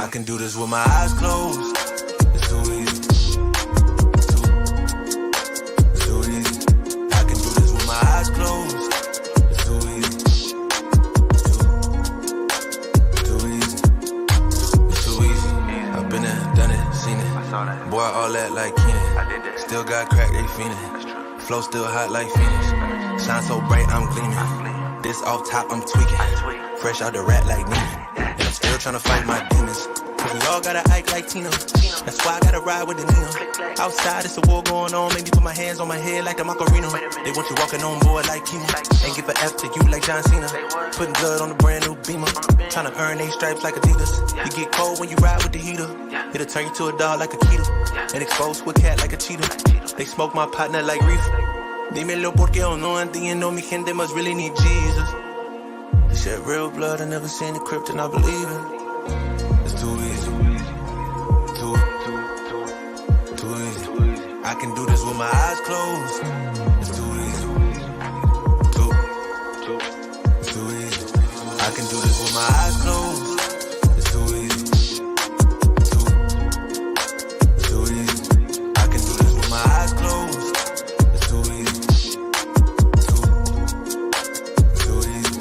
can do this with my eyes closed. It's too easy. It's too easy. I can do this with my eyes closed. It's too easy. It's too easy. It's too easy. I've been there, done it, seen it. Boy, all that like Keenan. Still got crack, they fiendin'. Flow still hot like Phoenix. Shine so bright, I'm gleaming. This off top, I'm tweaking. Fresh out the rat like Neiman. And I'm still tryna fight my demons. Cause we all gotta act like Tina. That's why I gotta ride with the Nina. Outside, it's a war going on. Make me put my hands on my head like the Macarena. They want you walking on board like Kima. Ain't give a F to you like John Cena. Putting blood on the brand new Beamer. Tryna earn they stripes like Adidas. You get cold when you ride with the heater. It'll turn you to a dog like a Keeta. And expose to a cat like a cheetah. They smoke my partner like reefer. Dímelo porque o no entiendo, mi gente must really need Jesus. They shed real blood, I never seen the crypt and I believe it. It's too easy. Too easy. I can do this with my eyes closed. It's too easy. Too easy. I can do this with my eyes closed. It's too easy. Too easy. I can do this with my eyes closed. It's too easy. Too easy.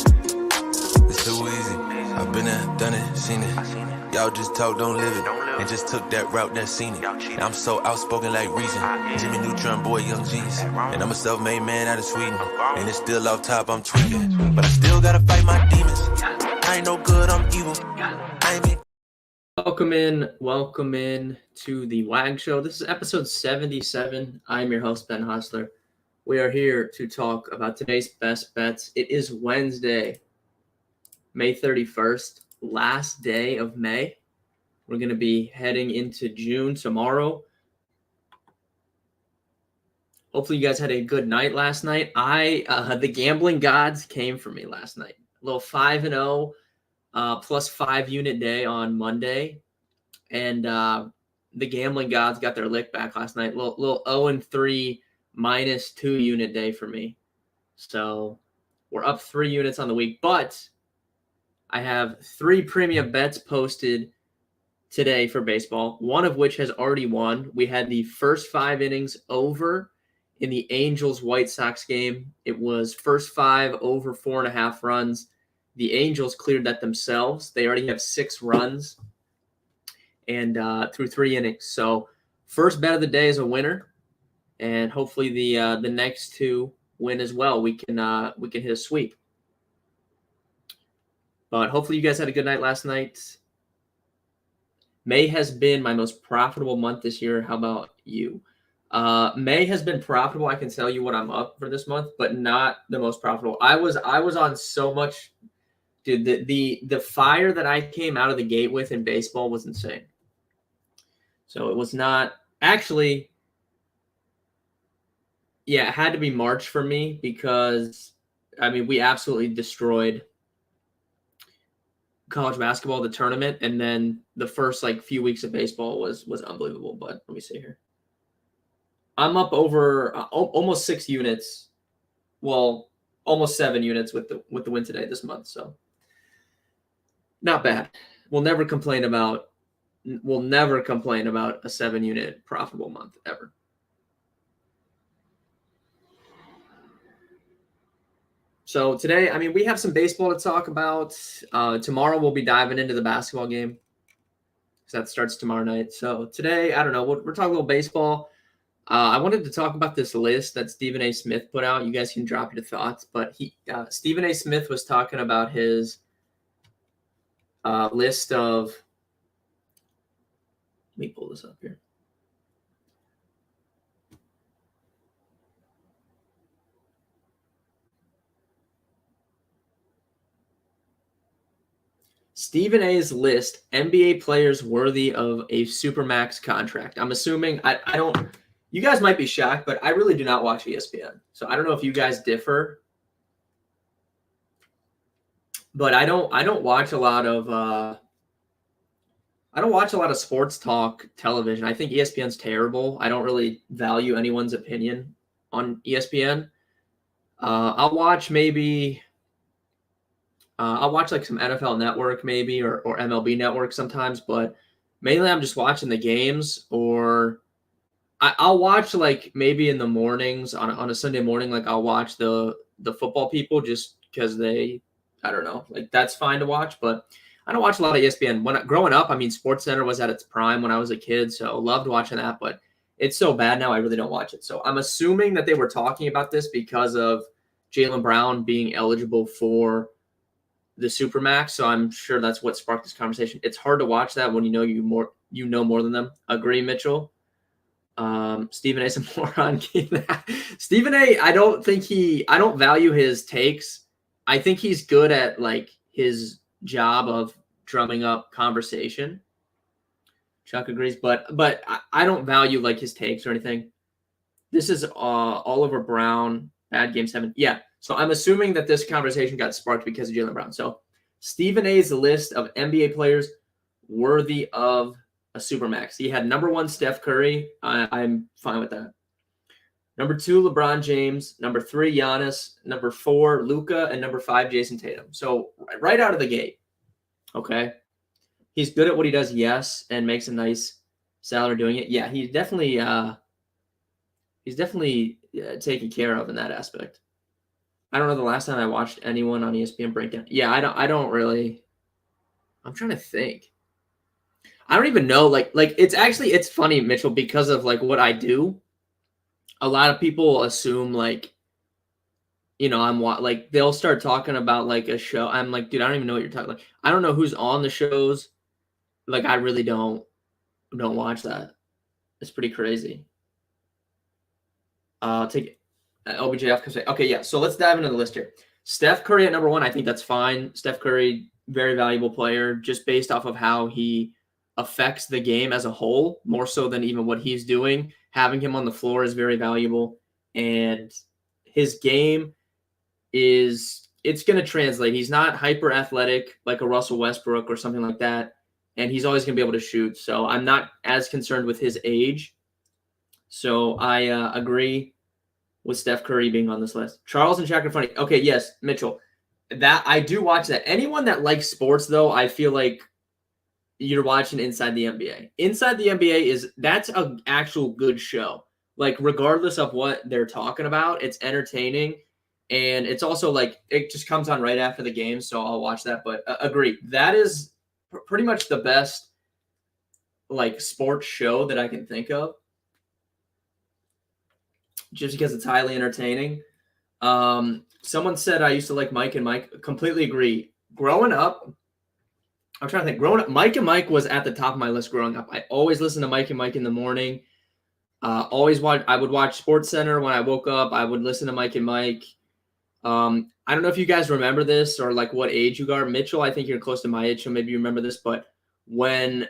It's too easy. I've been there, done it, seen it. Y'all just talk, don't live it. And just took that route, that seen it. Now I'm so outspoken like Reason. Jimmy Neutron, boy, young G's. And I'm a self-made man out of Sweden. And it's still off top, I'm tweaking. But I still gotta fight my demons. I ain't no good, I'm evil. I ain't been... Welcome in to the WAG show. This is episode 77. I'm your host, Ben Hustler. We are here to talk about today's best bets. It is Wednesday, May 31st, last day of May. We're going to be heading into June tomorrow. Hopefully you guys had a good night last night. The gambling gods came for me last night. A little 5-0 plus 5 unit day on Monday. And the gambling gods got their lick back last night. Little 0-3 minus 2 unit day for me. So we're up 3 units on the week. But I have 3 premium bets posted today for baseball, one of which has already won. We had the first 5 innings over in the Angels-White Sox game. It was first 5 over 4.5 runs. The Angels cleared that themselves. They already have 6 runs and through 3 innings. So first bet of the day is a winner, and hopefully the next 2 win as well. We can hit a sweep. But hopefully you guys had a good night last night. May has been my most profitable month this year. How about you? May has been profitable. I can tell you what I'm up for this month, but not the most profitable. I was on so much, dude. The fire that I came out of the gate with in baseball was insane. So it was not actually. Yeah, it had to be March for me because we absolutely destroyed college basketball, the tournament, and then the first few weeks of baseball was unbelievable. But let me see here. I'm up over almost 6 units. Well, almost 7 units with the win today this month. So not bad. We'll never complain about a 7-unit profitable month ever. So today, we have some baseball to talk about. Tomorrow we'll be diving into the basketball game because that starts tomorrow night. So today, I don't know, we're talking a little baseball. I wanted to talk about this list that Stephen A. Smith put out. You guys can drop your thoughts, but Stephen A. Smith was talking about his list of. Let me pull this up here. Stephen A's list, NBA players worthy of a Supermax contract. I'm assuming, I don't, you guys might be shocked, but I really do not watch ESPN. So I don't know if you guys differ. But I don't watch a lot of sports talk television. I think ESPN's terrible. I don't really value anyone's opinion on ESPN. I'll watch maybe I'll watch like some NFL Network maybe or MLB Network sometimes, but mainly I'm just watching the games, or I'll watch like maybe in the mornings on a Sunday morning. Like I'll watch the football people just because I don't know, like that's fine to watch. But I don't watch a lot of ESPN. Growing up, I mean, SportsCenter was at its prime when I was a kid, so loved watching that. But it's so bad now, I really don't watch it. So I'm assuming that they were talking about this because of Jaylen Brown being eligible for the Supermax. So I'm sure that's what sparked this conversation. It's hard to watch that when you know more than them. Agree, Mitchell? Stephen A's a moron. Stephen A, I don't value his takes. I think he's good at like his job of drumming up conversation. Chuck agrees, but I don't value like his takes or anything. This is Oliver Brown, bad game 7. Yeah, so I'm assuming that this conversation got sparked because of Jaylen Brown. So Stephen A's list of NBA players worthy of a Supermax. He had number 1 Steph Curry. I'm fine with that. Number 2 LeBron James. Number 3 Giannis. Number 4 Luka, and number 5 Jason Tatum. So right out of the gate, okay, he's good at what he does, yes, and makes a nice salary doing it. Yeah, he's definitely taken care of in that aspect. I don't know the last time I watched anyone on ESPN breakdown. Yeah, I don't really. I'm trying to think. I don't even know. Like it's funny, Mitchell, because of like what I do. A lot of people assume like, I'm like they'll start talking about like a show. I'm like, dude, I don't even know what you're talking. Like, I don't know who's on the shows. Like, I really don't watch that. It's pretty crazy. Take LBJF can say, okay, yeah. So let's dive into the list here. Steph Curry at number 1. I think that's fine. Steph Curry, very valuable player, just based off of how he affects the game as a whole, more so than even what he's doing. Having him on the floor is very valuable, and his game it's going to translate. He's not hyper athletic like a Russell Westbrook or something like that, and he's always going to be able to shoot. So I'm not as concerned with his age. So I agree with Steph Curry being on this list. Charles and Shaq are funny. Okay, yes, Mitchell. That I do watch that. Anyone that likes sports, though, I feel like you're watching Inside the NBA. Inside the NBA that's an actual good show. Like, regardless of what they're talking about, it's entertaining. And it's also like, it just comes on right after the game. So I'll watch that. But agree. That is pretty much the best like sports show that I can think of. Just because it's highly entertaining. Someone said I used to like Mike and Mike. Completely agree. Growing up, I'm trying to think. Growing up, Mike and Mike was at the top of my list growing up. I always listened to Mike and Mike in the morning. I would watch SportsCenter when I woke up. I would listen to Mike and Mike. I don't know if you guys remember this or like what age you are. Mitchell, I think you're close to my age, so maybe you remember this. But when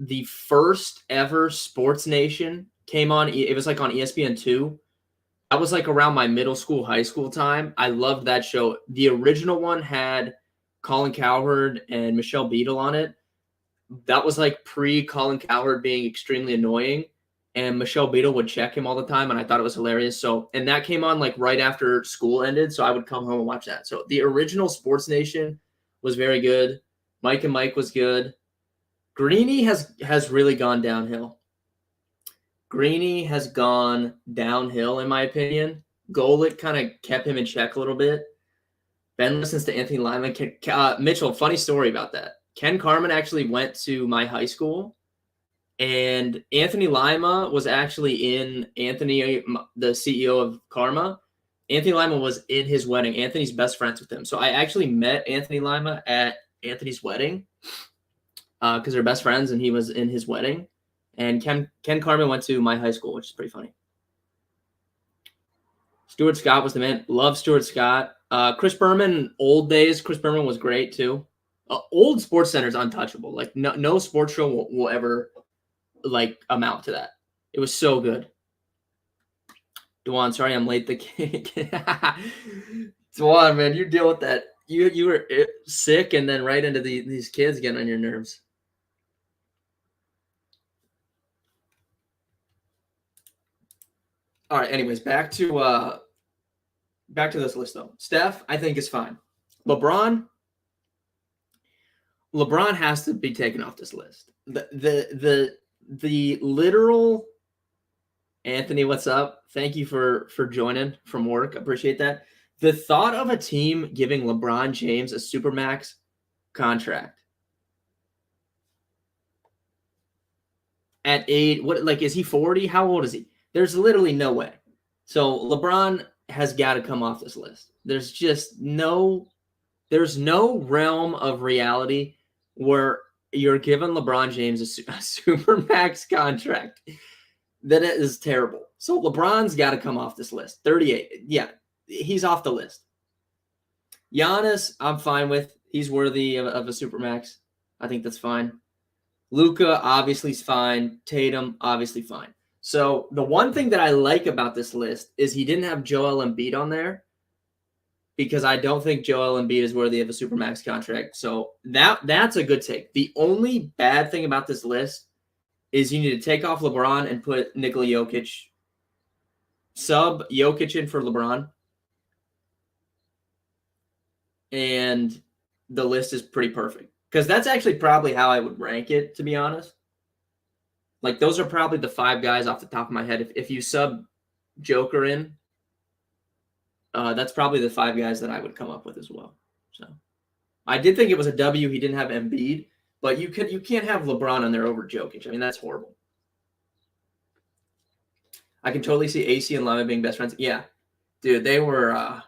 the first ever Sports Nation came on, it was like on ESPN2. That was like around my middle school, high school time. I loved that show. The original one had Colin Cowherd and Michelle Beadle on it. That was like pre-Colin Cowherd being extremely annoying, and Michelle Beadle would check him all the time, and I thought it was hilarious. So, and that came on like right after school ended, so I would come home and watch that. So the original Sports Nation was very good. Mike and Mike was good. Greeny has really gone downhill. Greeny has gone downhill, in my opinion. Golick kind of kept him in check a little bit. Ben listens to Anthony Lyman. Mitchell, funny story about that. Ken Carman actually went to my high school, and Anthony Lima was actually in Anthony, the CEO of Karma. Anthony Lima was in his wedding. Anthony's best friends with him. So I actually met Anthony Lima at Anthony's wedding because they're best friends, and he was in his wedding. And Ken Carman went to my high school, which is pretty funny. Stuart Scott was the man. Love Stuart Scott. Chris Berman, old days. Chris Berman was great too. Old Sports Center is untouchable. Like no sports show will ever like amount to that. It was so good. Dewan, sorry I'm late. Dewan, man, you deal with that. You were sick and then right into these kids getting on your nerves. All right. Anyways, back to back to this list though. Steph, I think, is fine. LeBron has to be taken off this list. The literal Anthony, what's up? Thank you for joining from work. Appreciate that. The thought of a team giving LeBron James a supermax contract at age, what, like, is he 40? How old is he? There's literally no way. So LeBron has got to come off this list. There's no realm of reality where you're giving LeBron James a supermax contract. That is terrible. So LeBron's got to come off this list. 38. Yeah, he's off the list. Giannis, I'm fine with. He's worthy of a supermax. I think that's fine. Luka, obviously, is fine. Tatum, obviously fine. So the one thing that I like about this list is he didn't have Joel Embiid on there, because I don't think Joel Embiid is worthy of a supermax contract. So that's a good take. The only bad thing about this list is you need to take off LeBron and put Nikola Jokic, sub Jokic in for LeBron. And the list is pretty perfect. Because that's actually probably how I would rank it, to be honest. Like, those are probably the 5 guys off the top of my head. If you sub Joker in, that's probably the 5 guys that I would come up with as well. So I did think it was a W. He didn't have Embiid, but you can't have LeBron on there over Jokic. I mean, that's horrible. I can totally see AC and Lama being best friends. Yeah, dude, they were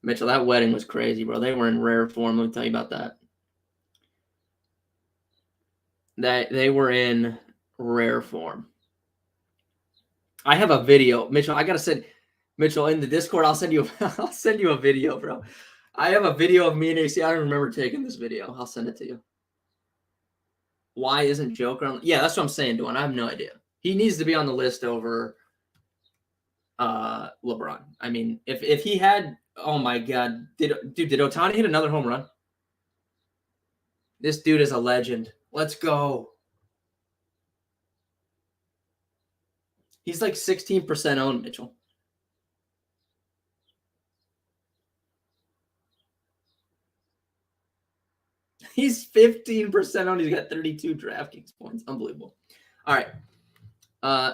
Mitchell. That wedding was crazy, bro. They were in rare form. Let me tell you about that. They were in rare form. I have a video, Mitchell. I gotta send Mitchell in the Discord. I'll send you a video, bro. I have a video of me and AC. I don't remember taking this video. I'll send it to you. Why isn't Joker on? Yeah, that's what I'm saying, Dwayne. I have no idea. He needs to be on the list over LeBron. I mean, if he had, oh my God, did Ohtani hit another home run? This dude is a legend. Let's go. He's like 16% owned, Mitchell. He's 15% owned. He's got 32 DraftKings points. Unbelievable. All right.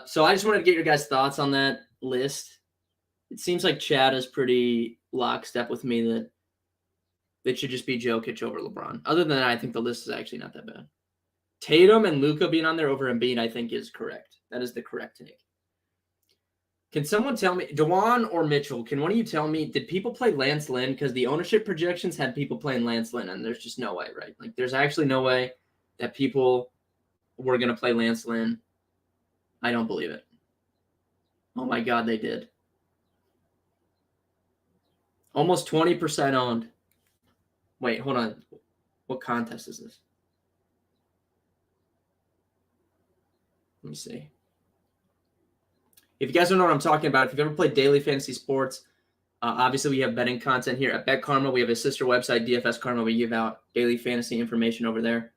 So I just wanted to get your guys' thoughts on that list. It seems like Chad is pretty lockstep with me that it should just be Jokic over LeBron. Other than that, I think the list is actually not that bad. Tatum and Luka being on there over Embiid, I think, is correct. That is the correct take. Can someone tell me, Dewan or Mitchell, can one of you tell me, did people play Lance Lynn? Because the ownership projections had people playing Lance Lynn, and there's just no way, right? Like, there's actually no way that people were going to play Lance Lynn. I don't believe it. Oh, my God, they did. Almost 20% owned. Wait, hold on. What contest is this? Let me see. If you guys don't know what I'm talking about, if you've ever played daily fantasy sports, obviously we have betting content here at Bet Karma. We have a sister website, DFS Karma. We give out daily fantasy information over there.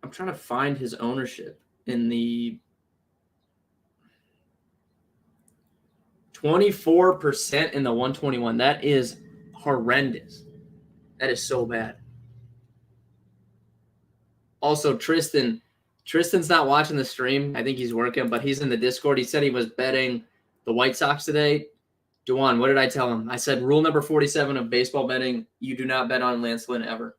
I'm trying to find his ownership in the 24% in the 121. That is horrendous. That is so bad. Also, Tristan's not watching the stream. I think he's working, but he's in the Discord. He said he was betting the White Sox today. Dewan, what did I tell him? I said rule number 47 of baseball betting, you do not bet on Lance Lynn ever.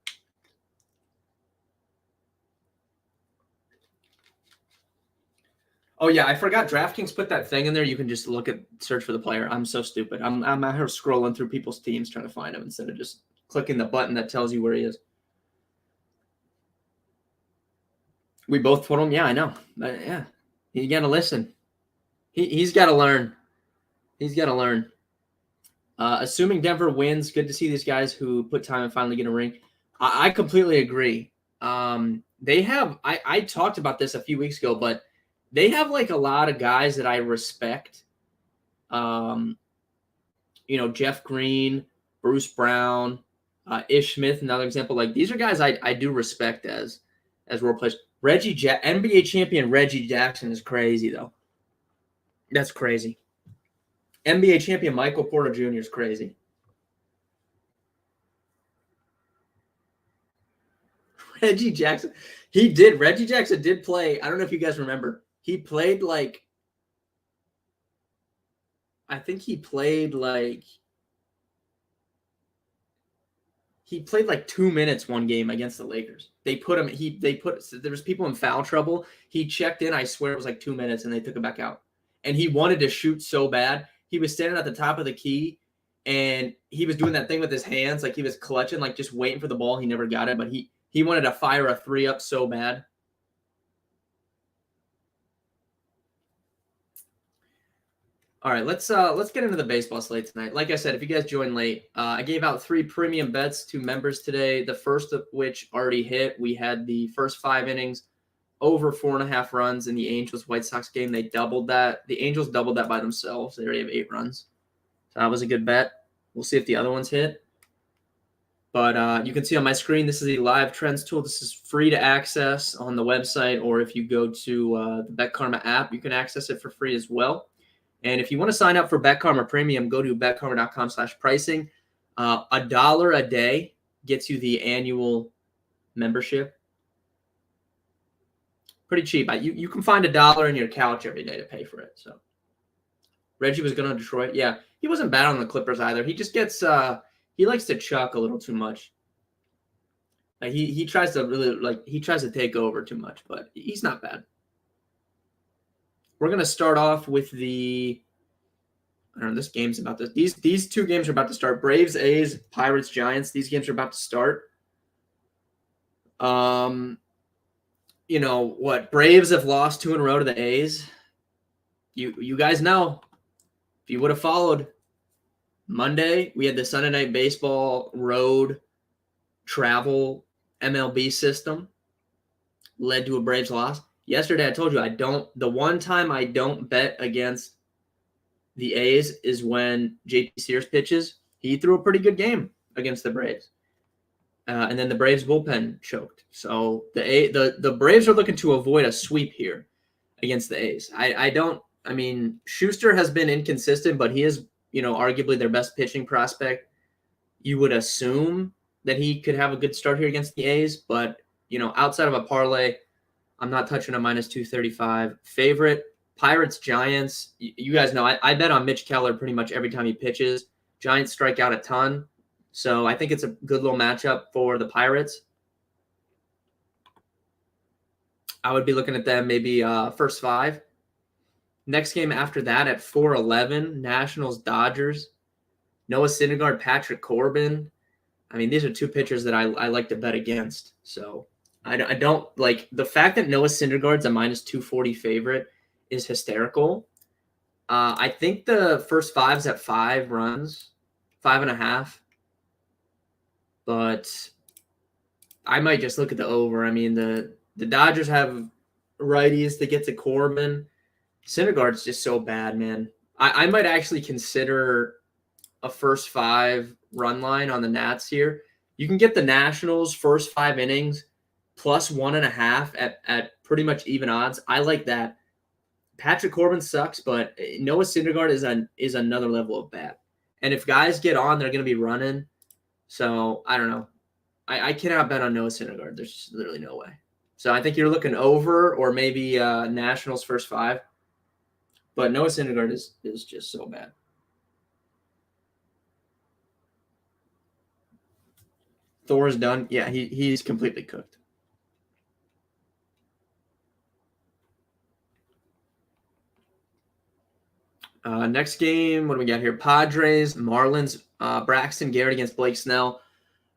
Oh, yeah, I forgot DraftKings put that thing in there. You can just search for the player. I'm so stupid. I'm out here scrolling through people's teams trying to find him instead of just clicking the button that tells you where he is. We both put him. Yeah, I know. But yeah, you got to listen. He's got to learn. He's got to learn. Assuming Denver wins, good to see these guys who put time and finally get a ring. I completely agree. They have. I talked about this a few weeks ago, but they have like a lot of guys that I respect. Jeff Green, Bruce Brown, Ish Smith, another example. Like, these are guys I do respect as role players. NBA champion Reggie Jackson is crazy, though. That's crazy. NBA champion Michael Porter Jr. is crazy. Reggie Jackson. Reggie Jackson did play. I don't know if you guys remember. He played like, I think he played like 2 minutes one game against the Lakers. There was people in foul trouble. He checked in, I swear it was like 2 minutes, and they took him back out. And he wanted to shoot so bad. He was standing at the top of the key, and he was doing that thing with his hands, like he was clutching, like just waiting for the ball. He never got it, but he wanted to fire a 3 up so bad. All right, let's get into the baseball slate tonight. Like I said, if you guys joined late, I gave out 3 premium bets to members today. The first of which already hit. We had the first 5 innings over 4.5 runs in the Angels White Sox game. They doubled that. The Angels doubled that by themselves. They already have 8 runs. So that was a good bet. We'll see if the other ones hit. But you can see on my screen, this is the live trends tool. This is free to access on the website, or if you go to the BetKarma app, you can access it for free as well. And if you want to sign up for BetKarma Premium, go to betkarma.com/pricing. $1 a day gets you the annual membership. Pretty cheap. You can find $1 in your couch every day to pay for it. So Reggie was good on Detroit. Yeah, he wasn't bad on the Clippers either. He just gets he likes to chuck a little too much. Like he tries to take over too much, but he's not bad. We're going to start off with I don't know, this game's about to, these 2 games are about to start. Braves, A's, Pirates, Giants. These games are about to start. You know what? Braves have lost 2 in a row to the A's. You guys know, if you would have followed Monday, we had the Sunday Night Baseball road travel MLB system led to a Braves loss. Yesterday, I told you the one time I don't bet against the A's is when JP Sears pitches. He threw a pretty good game against the Braves. And then the Braves bullpen choked. So the Braves are looking to avoid a sweep here against the A's. I mean, Schuster has been inconsistent, but he is, arguably their best pitching prospect. You would assume that he could have a good start here against the A's, but, outside of a parlay, I'm not touching a -235 favorite. Pirates, Giants. You guys know I bet on Mitch Keller pretty much every time he pitches. Giants strike out a ton. So I think it's a good little matchup for the Pirates. I would be looking at them maybe first 5. Next game after that at 4:11, Nationals, Dodgers. Noah Syndergaard, Patrick Corbin. I mean, these are 2 pitchers that I like to bet against. So I don't like the fact that Noah Syndergaard's a -240 favorite is hysterical. I think the first 5's at 5 runs, 5.5. But I might just look at the over. I mean, the Dodgers have righties to get to Corbin. Syndergaard's just so bad, man. I might actually consider a first 5 run line on the Nats here. You can get the Nationals first 5 innings plus 1.5 at pretty much even odds. I like that. Patrick Corbin sucks, but Noah Syndergaard is another level of bad. And if guys get on, they're going to be running. So I don't know. I cannot bet on Noah Syndergaard. There's just literally no way. So I think you're looking over or maybe Nationals first 5. But Noah Syndergaard is just so bad. Thor's done. Yeah, he's completely cooked. Next game, what do we got here? Padres, Marlins, Braxton Garrett against Blake Snell.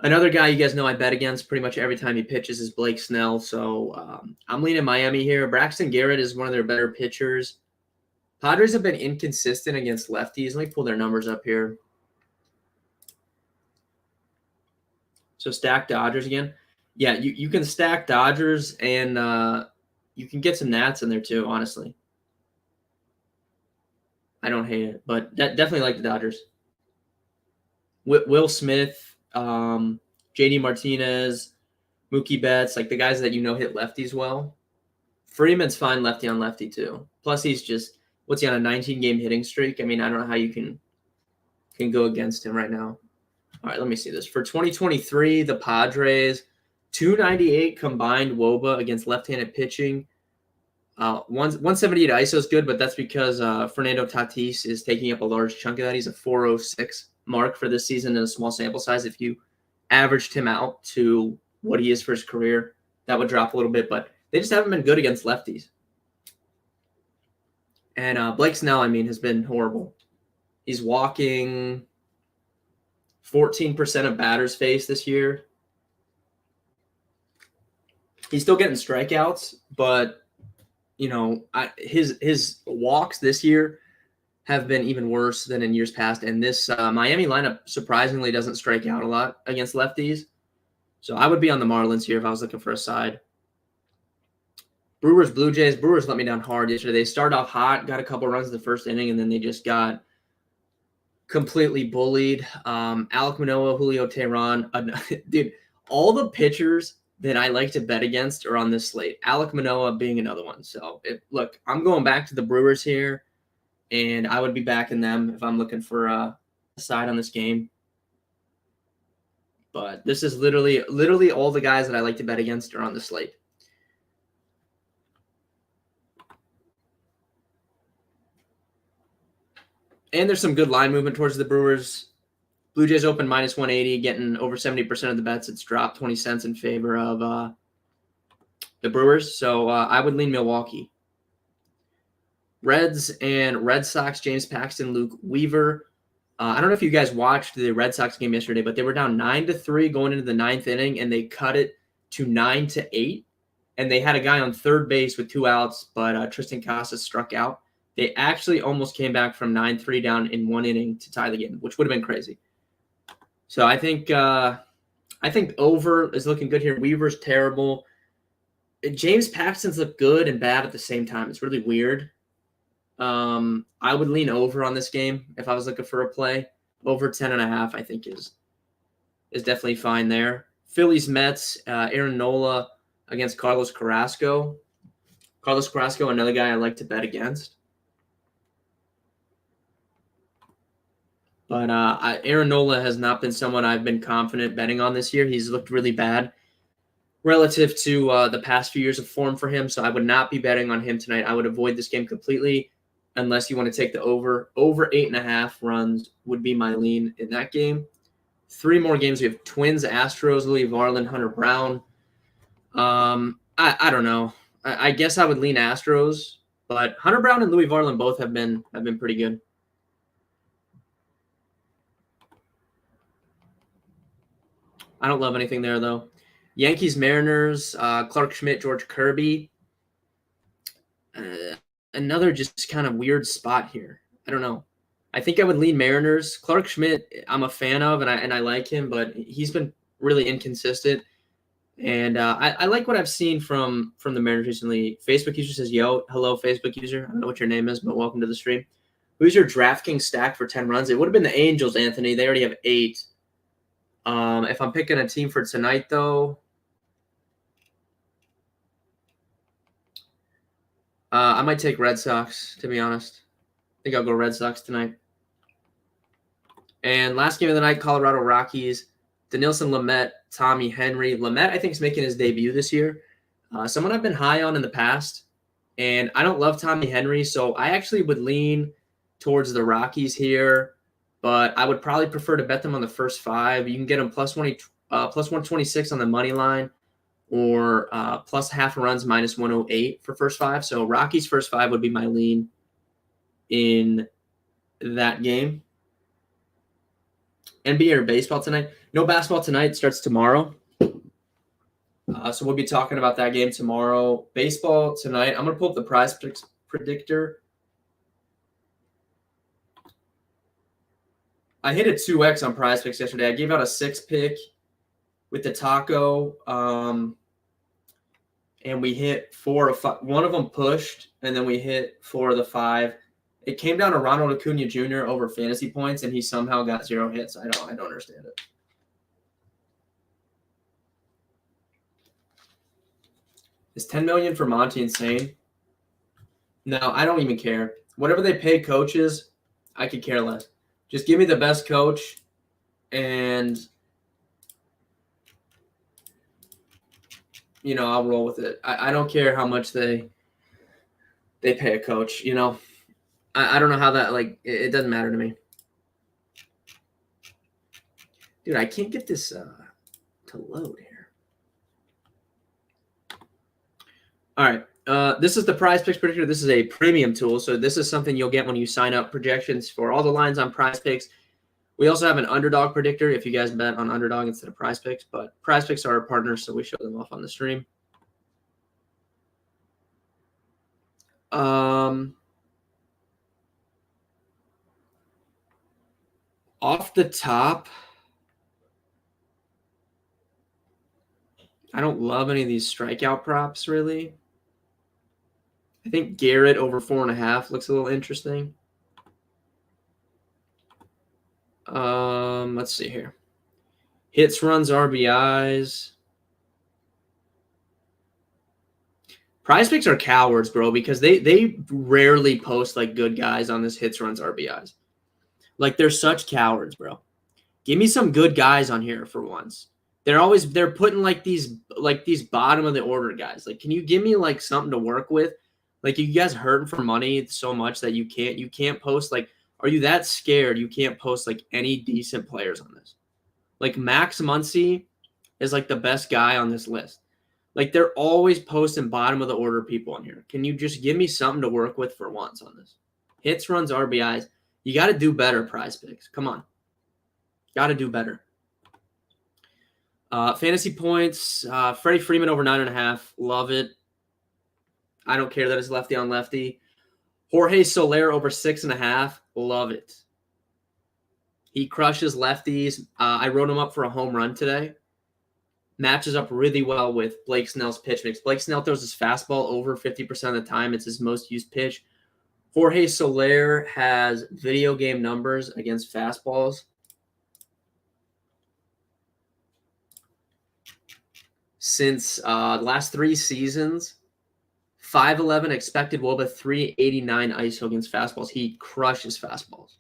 Another guy you guys know I bet against pretty much every time he pitches is Blake Snell. So I'm leaning Miami here. Braxton Garrett is one of their better pitchers. Padres have been inconsistent against lefties. Let me pull their numbers up here. So stack Dodgers again. Yeah, you can stack Dodgers and you can get some Nats in there too, honestly. I don't hate it, but definitely like the Dodgers. Will Smith, JD Martinez, Mookie Betts, like the guys that hit lefties well. Freeman's fine lefty on lefty too. Plus he's just what's he on, a 19-game hitting streak? I mean, I don't know how you can go against him right now. All right, let me see this. For 2023, the Padres, 298 combined WOBA against left-handed pitching. 178 ISO is good, but that's because Fernando Tatis is taking up a large chunk of that. He's a 406 mark for this season in a small sample size. If you averaged him out to what he is for his career, that would drop a little bit, but they just haven't been good against lefties. And Blake Snell, I mean, has been horrible. He's walking 14% of batters faced this year. He's still getting strikeouts, but his walks this year have been even worse than in years past. And this Miami lineup surprisingly doesn't strike out a lot against lefties. So I would be on the Marlins here if I was looking for a side. Brewers, Blue Jays. Brewers let me down hard yesterday. They started off hot, got a couple runs in the first inning, and then they just got completely bullied. Alek Manoah, Julio Teheran. Dude, all the pitchers that I like to bet against are on this slate. Alek Manoah being another one. So, look, I'm going back to the Brewers here, and I would be backing them if I'm looking for a side on this game. But this is literally all the guys that I like to bet against are on the slate. And there's some good line movement towards the Brewers. Blue Jays open minus 180, getting over 70% of the bets. It's dropped 20 cents in favor of the Brewers. So I would lean Milwaukee. Reds and Red Sox, James Paxton, Luke Weaver. I don't know if you guys watched the Red Sox game yesterday, but they were down 9-3 going into the ninth inning, and they cut it to 9-8. And they had a guy on third base with 2 outs, but Tristan Casas struck out. They actually almost came back from 9-3 down in 1 inning to tie the game, which would have been crazy. So I think over is looking good here. Weaver's terrible. James Paxton's look good and bad at the same time. It's really weird. I would lean over on this game if I was looking for a play. Over 10.5, I think is definitely fine there. Phillies, Mets, Aaron Nola against Carlos Carrasco. Carlos Carrasco, another guy I like to bet against. But Aaron Nola has not been someone I've been confident betting on this year. He's looked really bad relative to the past few years of form for him, so I would not be betting on him tonight. I would avoid this game completely unless you want to take the over. Over 8.5 runs would be my lean in that game. 3 more games. We have Twins, Astros, Louis Varland, Hunter Brown. I don't know. I guess I would lean Astros, but Hunter Brown and Louis Varland both have been pretty good. I don't love anything there, though. Yankees, Mariners, Clark Schmidt, George Kirby. Another just kind of weird spot here. I don't know. I think I would lean Mariners. Clark Schmidt, I'm a fan of, and I like him, but he's been really inconsistent. And I like what I've seen from the Mariners recently. Facebook user says, yo, hello, Facebook user. I don't know what your name is, but welcome to the stream. Who's your DraftKings stack for 10 runs? It would have been the Angels, Anthony. They already have 8. If I'm picking a team for tonight, though, I might take Red Sox, to be honest. I think I'll go Red Sox tonight. And last game of the night, Colorado Rockies, Denilson Lamet, Tommy Henry. Lamet, I think, is making his debut this year. Someone I've been high on in the past. And I don't love Tommy Henry, so I actually would lean towards the Rockies here. But I would probably prefer to bet them on the first 5. You can get them plus 126 on the money line, or plus half runs minus 108 for first 5. So Rockies first 5 would be my lean in that game. NBA or baseball tonight? No basketball tonight. It starts tomorrow. So we'll be talking about that game tomorrow. Baseball tonight. I'm going to pull up the prize predictor. I hit a 2x on Prize Picks yesterday. I gave out a 6 pick with the taco, and we hit 4 of 5. One of them pushed, and then we hit 4 of the 5. It came down to Ronald Acuna Jr. over fantasy points, and he somehow got 0 hits. I don't understand it. Is $10 million for Monty insane? No, I don't even care. Whatever they pay coaches, I could care less. Just give me the best coach, and I'll roll with it. I don't care how much they pay a coach. I don't know how that it doesn't matter to me. Dude, I can't get this to load here. All right. This is the Prize Picks Predictor. This is a premium tool. So this is something you'll get when you sign up projections for all the lines on Prize Picks. We also have an underdog predictor if you guys bet on underdog instead of Prize Picks. But Prize Picks are our partners, so we show them off on the stream. Off the top, I don't love any of these strikeout props, really. I think Garrett over 4.5 looks a little interesting. Let's see here. Hits, runs, RBIs. Prize Picks are cowards, bro, because they rarely post good guys on this hits, runs, RBIs. They're such cowards, bro. Give me some good guys on here for once. They're putting these bottom of the order guys. Can you give me something to work with? You guys hurting for money so much that you can't post are you that scared you can't post any decent players on this? Max Muncy is the best guy on this list. They're always posting bottom of the order people on here. Can you just give me something to work with for once on this? Hits, runs, RBIs. You got to do better, Prize Picks. Come on. Got to do better. Fantasy points. Freddie Freeman over 9.5. Love it. I don't care that it's lefty on lefty. Jorge Soler over 6.5. Love it. He crushes lefties. I wrote him up for a home run today. Matches up really well with Blake Snell's pitch mix. Blake Snell throws his fastball over 50% of the time. It's his most used pitch. Jorge Soler has video game numbers against fastballs. Since the last 3 seasons, 5.11 expected WOBA, 3.89 ISO against fastballs. He crushes fastballs.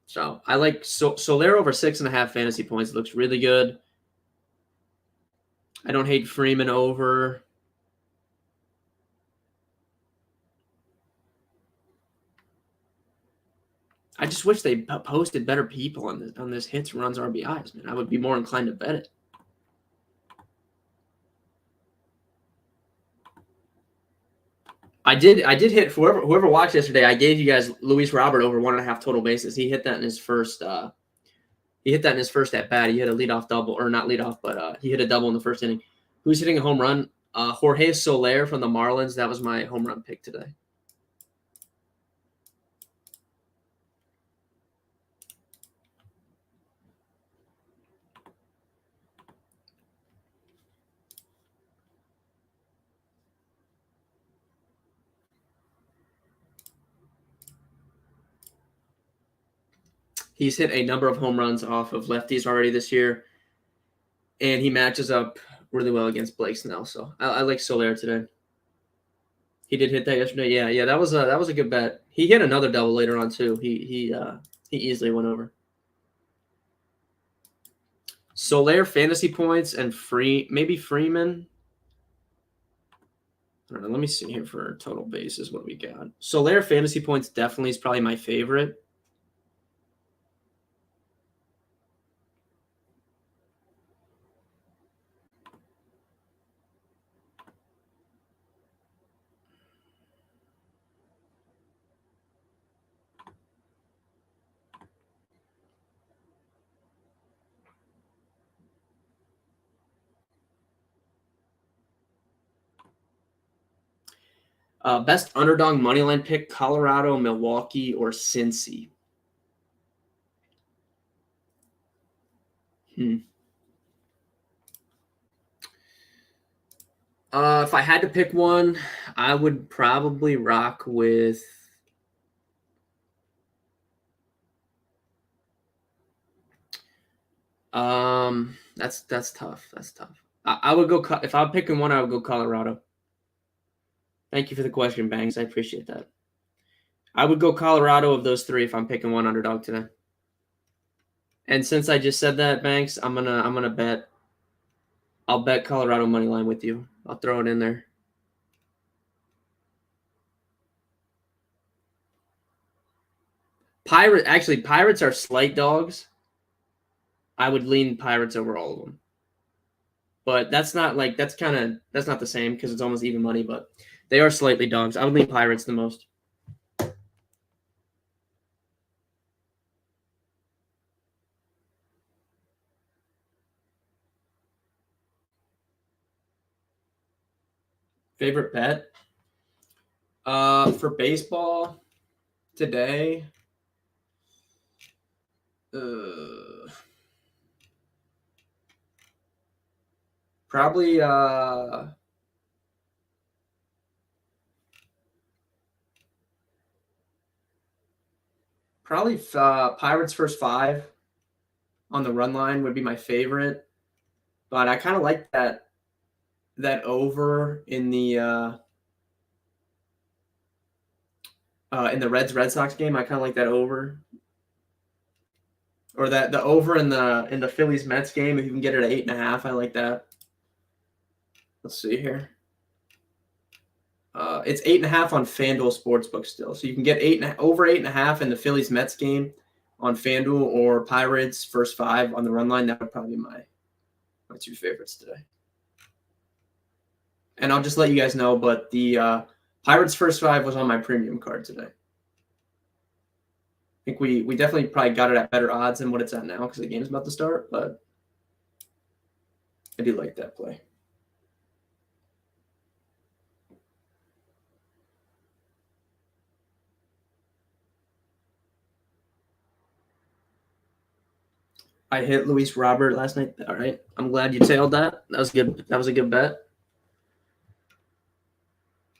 So I like Soler over 6.5 fantasy points. It looks really good. I don't hate Freeman over. I just wish they posted better people on this hits, runs, RBIs, man. I would be more inclined to bet it. I did hit whoever watched yesterday. I gave you guys Luis Robert over 1.5 total bases. He hit that in his first. He hit that in his first at bat. He hit a leadoff double, or not leadoff, but he hit a double in the first inning. Who's hitting a home run? Jorge Soler from the Marlins. That was my home run pick today. He's hit a number of home runs off of lefties already this year, and he matches up really well against Blake Snell. So I like Soler today. He did hit that yesterday. Yeah, that was a good bet. He hit another double later on too. He easily went over. Soler fantasy points and maybe Freeman. I don't know. Let me see here for total bases. What we got? Soler fantasy points definitely is probably my favorite. Best underdog moneyline pick: Colorado, Milwaukee, or Cincy. If I had to pick one, I would probably rock with. That's tough. That's tough. I would go if I'm picking one. I would go Colorado. Thank you for the question, Bangs. I appreciate that. I would go Colorado of those three if I'm picking one underdog today. And since I just said that, Banks, I'm gonna bet. I'll bet Colorado money line with you. I'll throw it in there. Pirates are slight dogs. I would lean Pirates over all of them. But that's not that's not the same because it's almost even money, but they are slightly dogs. I would lean Pirates the most. Favorite bet? For baseball today, probably Pirates first 5 on the run line would be my favorite, but I kind of like that over in the Red Sox game. I kind of like that over, or that the over in the Phillies Mets game. If you can get it at 8.5, I like that. Let's see here. It's 8.5 on FanDuel Sportsbook still, so you can get over 8.5 in the Phillies Mets game on FanDuel, or Pirates first 5 on the run line. That would probably be my 2 favorites today. And I'll just let you guys know, but the Pirates first 5 was on my premium card today. I think we definitely probably got it at better odds than what it's at now because the game's about to start, but I do like that play. I hit Luis Robert last night. All right. I'm glad you tailed that. That was good. That was a good bet.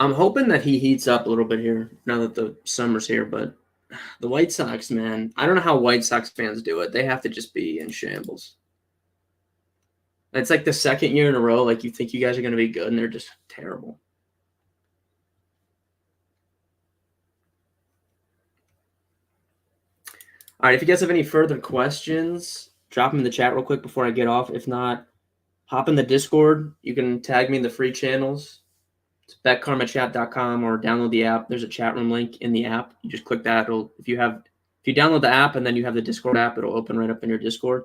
I'm hoping that he heats up a little bit here now that the summer's here, but the White Sox, man, I don't know how White Sox fans do it. They have to just be in shambles. It's like the second year in a row, like you think you guys are going to be good, and they're just terrible. All right, if you guys have any further questions, drop them in the chat real quick before I get off. If not, hop in the Discord. You can tag me in the free channels. It's betkarmachat.com, or download the app. There's a chat room link in the app. You just click that. If you download the app and then you have the Discord app, it'll open right up in your Discord.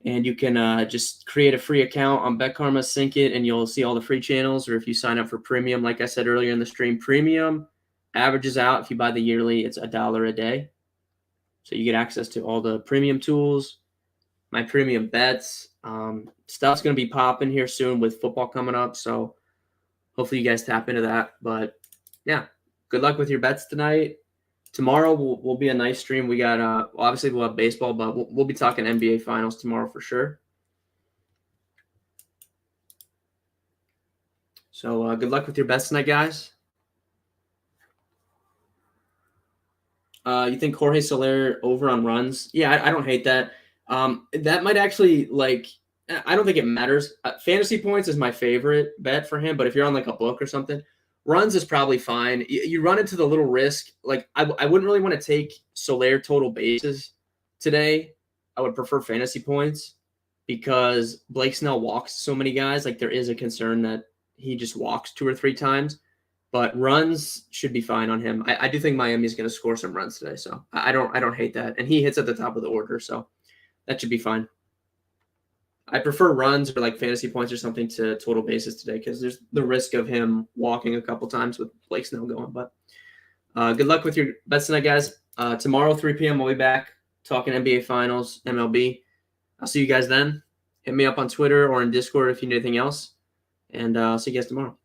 And you can just create a free account on BetKarma, sync it, and you'll see all the free channels. Or if you sign up for premium, like I said earlier in the stream, premium averages out. If you buy the yearly, it's $1 a day. So you get access to all the premium tools, my premium bets. Stuff's going to be popping here soon with football coming up. So hopefully you guys tap into that. But yeah, good luck with your bets tonight. Tomorrow will be a nice stream. We got obviously we'll have baseball, but we'll be talking NBA finals tomorrow for sure. So good luck with your bets tonight, guys. You think Jorge Soler over on runs? Yeah, I don't hate that. That might actually, I don't think it matters. Fantasy points is my favorite bet for him, but if you're on like a book or something, runs is probably fine. You run into the little risk. Like I wouldn't really want to take Soler total bases today. I would prefer fantasy points because Blake Snell walks so many guys. Like there is a concern that he just walks 2 or 3 times. But runs should be fine on him. I do think Miami's going to score some runs today, so I don't hate that. And he hits at the top of the order, so that should be fine. I prefer runs or like fantasy points or something to total bases today because there's the risk of him walking a couple times with Blake Snell going. But good luck with your bets tonight, guys. Tomorrow, 3 p.m., we'll be back talking NBA Finals, MLB. I'll see you guys then. Hit me up on Twitter or in Discord if you need anything else. And I'll see you guys tomorrow.